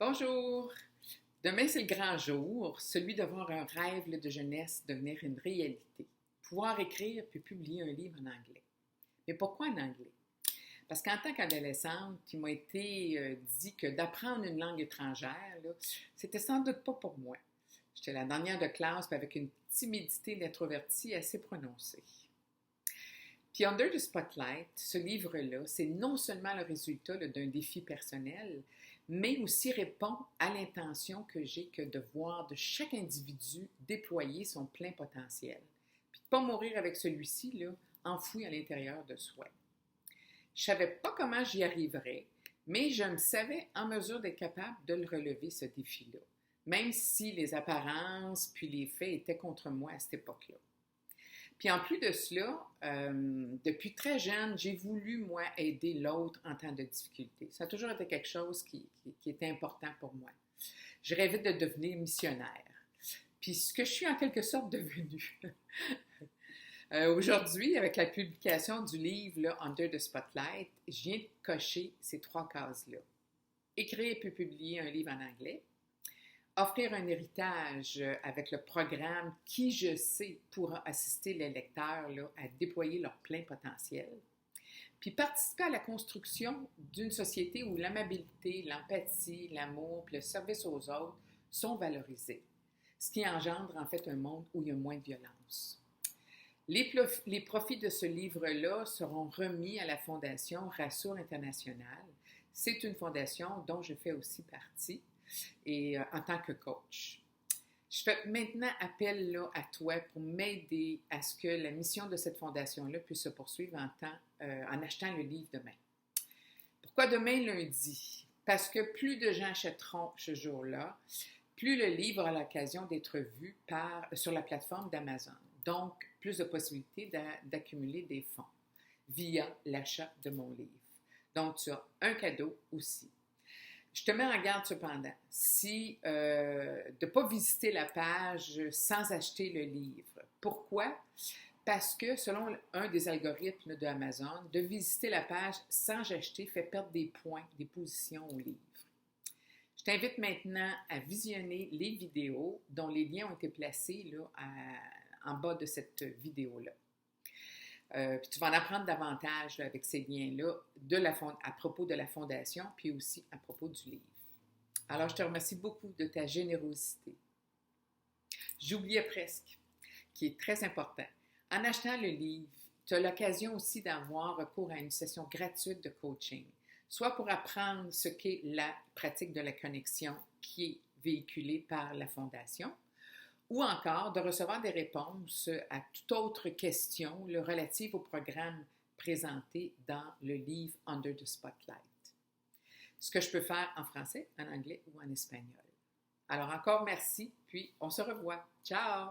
Bonjour! Demain, c'est le grand jour, celui de voir un rêve de jeunesse devenir une réalité. Pouvoir écrire puis publier un livre en anglais. Mais pourquoi en anglais? Parce qu'en tant qu'adolescente, il m'a été dit que d'apprendre une langue étrangère, là, c'était sans doute pas pour moi. J'étais la dernière de classe puis avec une timidité d'introvertie assez prononcée. Puis Under the Spotlight, ce livre-là, c'est non seulement le résultat d'un défi personnel, mais aussi répond à l'intention que j'ai que de voir de chaque individu déployer son plein potentiel, puis de ne pas mourir avec celui-ci là, enfoui à l'intérieur de soi. Je ne savais pas comment j'y arriverais, mais je me savais en mesure d'être capable de le relever, ce défi-là, même si les apparences puis les faits étaient contre moi à cette époque-là. Puis en plus de cela, depuis très jeune, j'ai voulu, moi, aider l'autre en temps de difficulté. Ça a toujours été quelque chose qui était important pour moi. Je rêvais de devenir missionnaire. Puis ce que je suis en quelque sorte devenue. Aujourd'hui, avec la publication du livre là, Under the Spotlight, je viens de cocher ces 3 cases-là. Écrire puis publier un livre en anglais. Offrir un héritage avec le programme qui, je sais, pourra assister les lecteurs là, à déployer leur plein potentiel. Puis participer à la construction d'une société où l'amabilité, l'empathie, l'amour et le service aux autres sont valorisés. Ce qui engendre en fait un monde où il y a moins de violence. Les profits de ce livre-là seront remis à la Fondation Rassour International. C'est une fondation dont je fais aussi partie. Et en tant que coach. Je fais maintenant appel là, à toi pour m'aider à ce que la mission de cette fondation-là puisse se poursuivre en achetant le livre demain. Pourquoi demain, lundi? Parce que plus de gens achèteront ce jour-là, plus le livre a l'occasion d'être vu sur la plateforme d'Amazon. Donc, plus de possibilités d'accumuler des fonds via l'achat de mon livre. Donc, tu as un cadeau aussi. Je te mets en garde cependant, de ne pas visiter la page sans acheter le livre. Pourquoi? Parce que selon un des algorithmes de Amazon, de visiter la page sans acheter fait perdre des points, des positions au livre. Je t'invite maintenant à visionner les vidéos dont les liens ont été placés là, en bas de cette vidéo-là. Puis tu vas en apprendre davantage là, avec ces liens-là à propos de la fondation, puis aussi à propos du livre. Alors, je te remercie beaucoup de ta générosité. J'oubliais presque, qui est très important. En achetant le livre, tu as l'occasion aussi d'avoir recours à une session gratuite de coaching, soit pour apprendre ce qu'est la pratique de la connexion qui est véhiculée par la fondation, ou encore de recevoir des réponses à toute autre question relative au programme présenté dans le livre Under the Spotlight. Ce que je peux faire en français, en anglais ou en espagnol. Alors encore merci, puis on se revoit. Ciao!